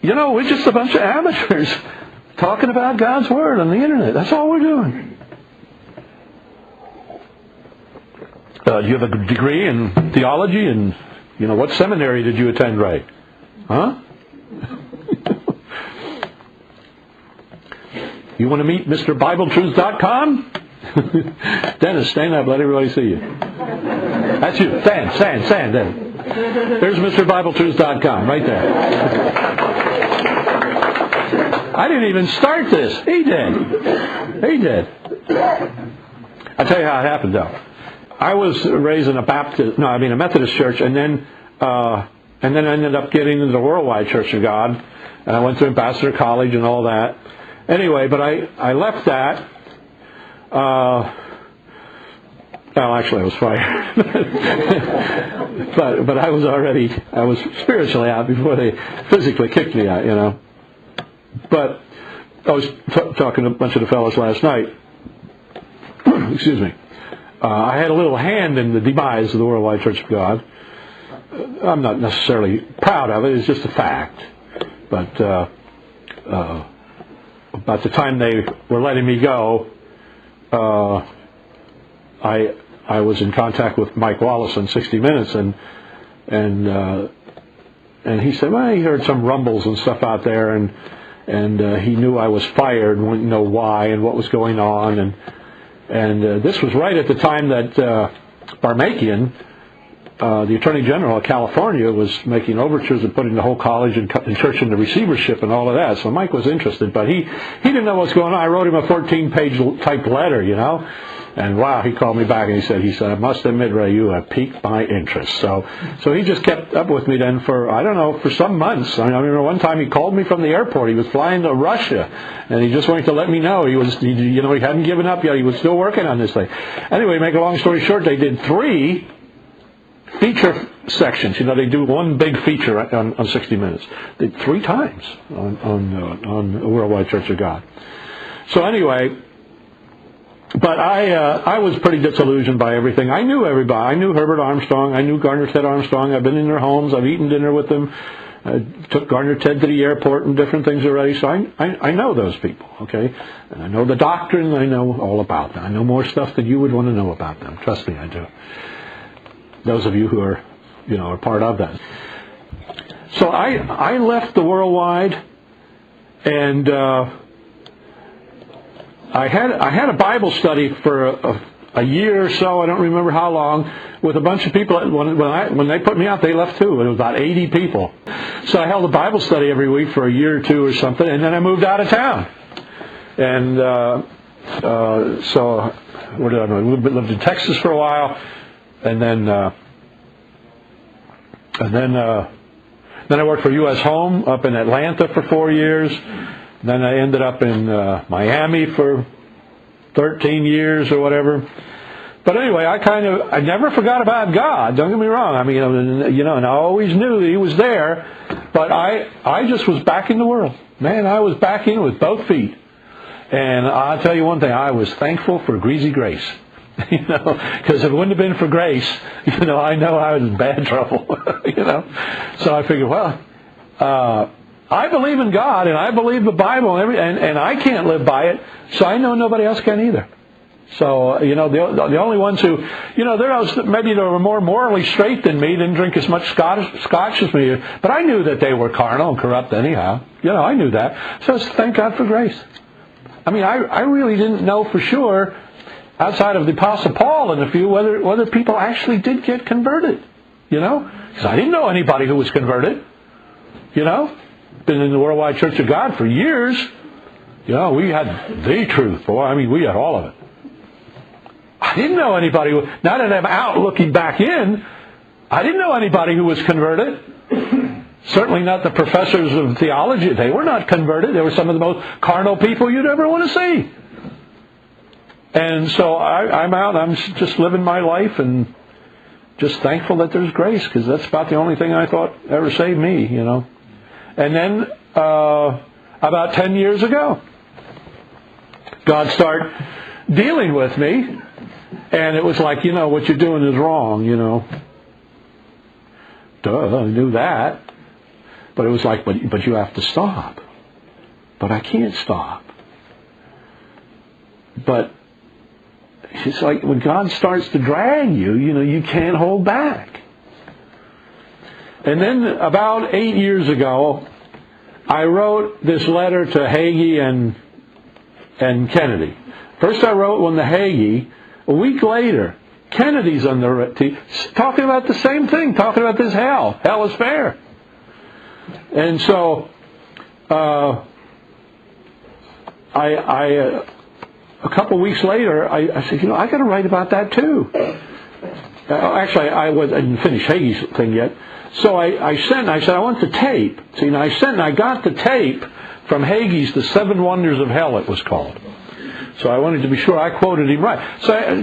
we're just a bunch of amateurs talking about God's Word on the internet. That's all we're doing. Do you have a degree in theology? And, what seminary did you attend, right? Huh? You want to meet Mr. bible-truths.com? Dennis, stand up. Let everybody see you. That's you. Stand, Dennis. There's Mr. bible-truths.com right there. I didn't even start this. He did. I'll tell you how it happened, though. I was raised in a Methodist church, and then I ended up getting into the Worldwide Church of God, and I went to Ambassador College and all that. Anyway, but I left that. Actually, I was fired. but I was spiritually out before they physically kicked me out, But I was talking to a bunch of the fellows last night. Excuse me. I had a little hand in the demise of the Worldwide Church of God. I'm not necessarily proud of it. It's just a fact. But about the time they were letting me go, I was in contact with Mike Wallace on 60 Minutes, and he said, well, he heard some rumbles and stuff out there, and he knew I was fired and wouldn't know why and what was going on, and this was right at the time that Barmakian, the Attorney General of California, was making overtures of putting the whole college and church into receivership and all of that. So Mike was interested, but he didn't know what's going on. I wrote him a 14-page type letter, And wow, he called me back and he said, I must admit, Ray, you have piqued my interest. So he just kept up with me then for some months. I remember one time he called me from the airport. He was flying to Russia, and he just wanted to let me know he hadn't given up yet. He was still working on this thing. Anyway, make a long story short, they did 3 feature sections. They do one big feature on 60 Minutes. They did 3 times on the Worldwide Church of God. So anyway. But I was pretty disillusioned by everything. I knew everybody. I knew Herbert Armstrong. I knew Garner Ted Armstrong. I've been in their homes. I've eaten dinner with them. I took Garner Ted to the airport and different things already. So I know those people, okay? And I know the doctrine. I know all about them. I know more stuff than you would want to know about them. Trust me, I do. Those of you who are, are part of that. So I left the Worldwide, and I had a Bible study for a year or so. I don't remember how long, with a bunch of people. When they put me out, they left too. It was about 80 people. So I held a Bible study every week for a year or two or something, and then I moved out of town. And so where did I go? I lived in Texas for a while, and then I worked for U.S. Home up in Atlanta for 4 years. Then I ended up in Miami for 13 years or whatever. But anyway, I never forgot about God. Don't get me wrong. I mean, and I always knew that He was there. But I just was back in the world. Man, I was back in with both feet. And I'll tell you one thing. I was thankful for greasy grace. Because if it wouldn't have been for grace, I know I was in bad trouble. So I figured, I believe in God, and I believe the Bible, and I can't live by it, so I know nobody else can either. So, the only ones who, maybe they were more morally straight than me, didn't drink as much scotch as me, but I knew that they were carnal and corrupt anyhow. I knew that. So thank God for grace. I mean, I really didn't know for sure, outside of the Apostle Paul and a few, whether people actually did get converted. Because I didn't know anybody who was converted. Been in the Worldwide Church of God for years. We had the truth, boy. I mean, we had all of it. I didn't know anybody. Now that I'm out looking back in, I didn't know anybody who was converted. Certainly not the professors of theology. They were not converted. They were some of the most carnal people you'd ever want to see. And so I'm out. I'm just living my life and just thankful that there's grace, because that's about the only thing I thought ever saved me, And then, about 10 years ago, God started dealing with me, and it was like, what you're doing is wrong, Duh, I knew that. But it was like, but you have to stop. But I can't stop. But it's like when God starts to drag you, you can't hold back. And then about 8 years ago, I wrote this letter to Hagee and Kennedy. First I wrote one to Hagee. A week later, Kennedy's on the talking about the same thing, talking about this hell. Hell is fair. And so a couple of weeks later, I said, I got to write about that too. Actually, I didn't finish Hagee's thing yet. So I said, I want the tape. See, and I got the tape from Hagee's The Seven Wonders of Hell, it was called. So I wanted to be sure I quoted him right. So I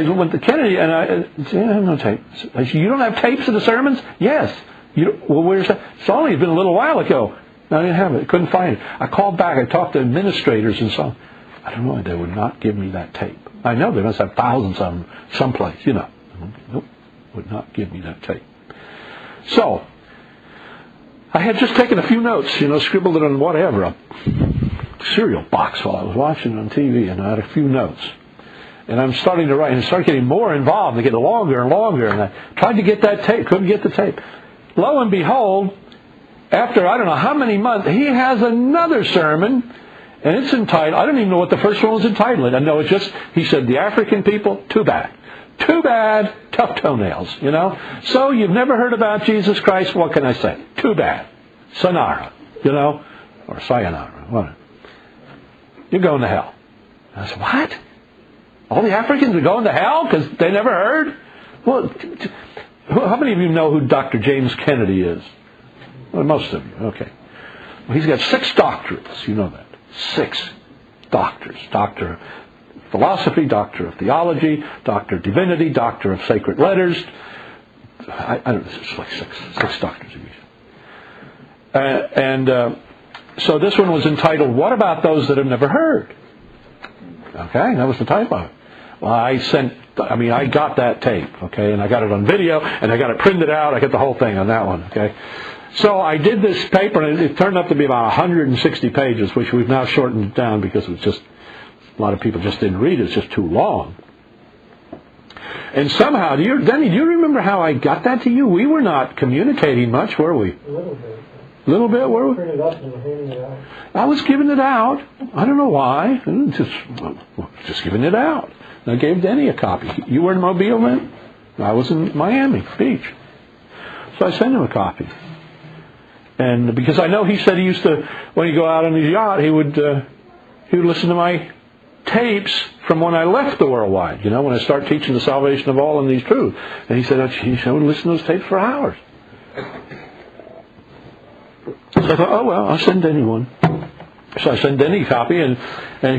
went to Kennedy, and I said, I have no tape. I said, you don't have tapes of the sermons? Yes. Well, where's that? It's only been a little while ago. No, I didn't have it. I couldn't find it. I called back. I talked to administrators and so on. I don't know. They would not give me that tape. I know they must have thousands of them someplace. Nope. Would not give me that tape. So I had just taken a few notes, scribbled it on whatever, a cereal box while I was watching it on TV, and I had a few notes. And I'm starting to write, and I started getting more involved, and get longer and longer, and I tried to get that tape, couldn't get the tape. Lo and behold, after I don't know how many months, he has another sermon, and it's entitled, I don't even know what the first one was entitled. I know it's just, he said, the African people, too bad. Too bad, tough toenails, So you've never heard about Jesus Christ, what can I say? Too bad. Sayonara, or sayonara, whatever. You're going to hell. And I said, what? All the Africans are going to hell because they never heard? Well, how many of you know who Dr. James Kennedy is? Well, most of you, okay. Well, he's got 6 doctorates, you know that. 6 doctors. Doctor of philosophy, doctor of theology, doctor of divinity, doctor of sacred letters. I don't know, it's like 6 doctors. So this one was entitled, What About Those That Have Never Heard? Okay, that was the title of it. Well, I got that tape, okay, and I got it on video, and I got it printed out. I got the whole thing on that one, okay. So I did this paper, and it turned up to be about 160 pages, which we've now shortened down because it was just, a lot of people just didn't read it. It's just too long. And somehow, Denny, do you remember how I got that to you? We were not communicating much, were we? A little bit. A little bit, were we? Print it up and handing it out. I was giving it out. I don't know why. Just giving it out. And I gave Denny a copy. You were in Mobile then? I was in Miami Beach. So I sent him a copy. And because I know he said he used to, when he'd go out on his yacht, he would listen to my tapes from when I left the worldwide, when I start teaching the salvation of all and these truths. And he said, I would listen to those tapes for hours. So I thought, I'll send Denny one. So I sent Denny a copy, and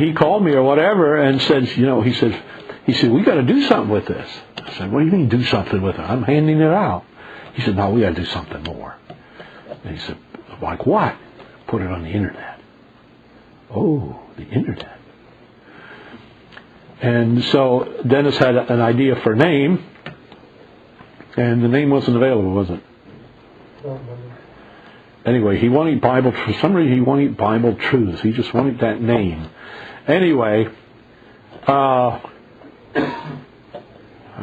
he called me or whatever and said, he said, we got to do something with this. I said, what do you mean do something with it? I'm handing it out. He said, no, we got to do something more. And he said, like what? Put it on the internet. Oh, the internet. And so Dennis had an idea for a name, and the name wasn't available, was it? Anyway, he wanted Bible. For some reason, he wanted Bible Truths. He just wanted that name. Anyway, I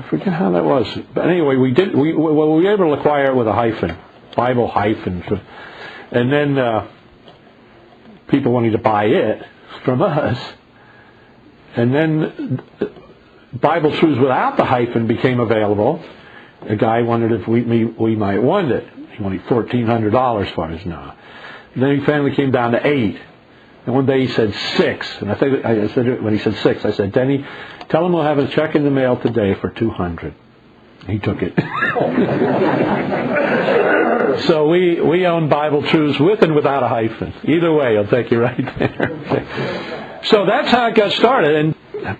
forget how that was. But anyway, we were able to acquire it with a hyphen, Bible hyphen, and then people wanted to buy it from us. And then Bible Truths without the hyphen became available. A guy wondered if we might want it. He wanted $1,400 for his now. And then he finally came down to 8. And one day he said 6. And I said when he said 6, I said, Denny, tell him we'll have a check in the mail today for $200. He took it. So we own Bible Truths with and without a hyphen. Either way, I'll take you right there. So that's how it got started. And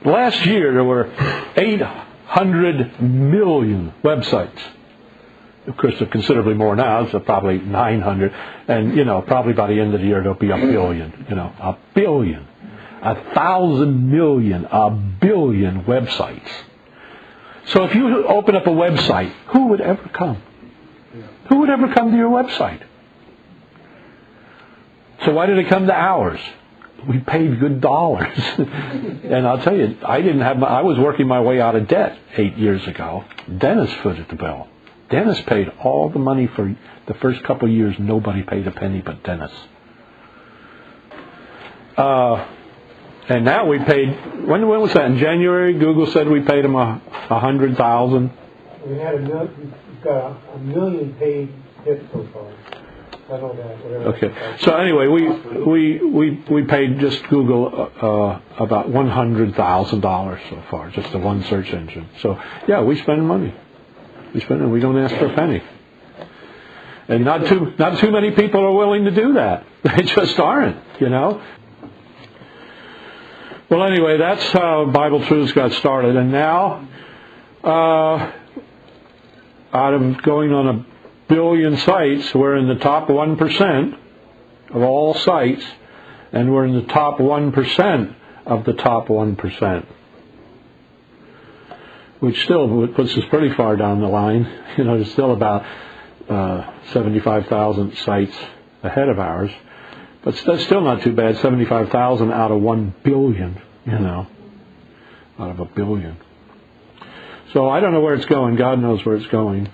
last year there were 800 million websites. Of course, there's considerably more now. It's probably 900. And, probably by the end of the year there'll be a billion. A billion. 1,000 million. A billion websites. So if you open up a website, who would ever come? Who would ever come to your website? So why did it come to ours? We paid good dollars. And I'll tell you, I was working my way out of debt 8 years ago. Dennis footed the bill. Dennis paid all the money for the first couple of years. Nobody paid a penny but Dennis. And now we paid, when was that? In January, Google said we paid him $100,000. We had we've got $1 million paid hits so far. I know that. Okay. So anyway, we paid just Google about $100,000 so far, just the one search engine. So yeah, we spend money. We spend it. We don't ask for a penny. And not too many people are willing to do that. They just aren't, you know. Well, anyway, that's how Bible Truths got started. And now, out of going on 1 billion sites, we're in the top 1% of all sites, and we're in the top 1% of the top 1%, which still puts us pretty far down the line. You know, there's still about 75,000 sites ahead of ours. But that's still not too bad, 75,000 out of 1 billion, you know, out of 1 billion. So I don't know where it's going. God knows where it's going.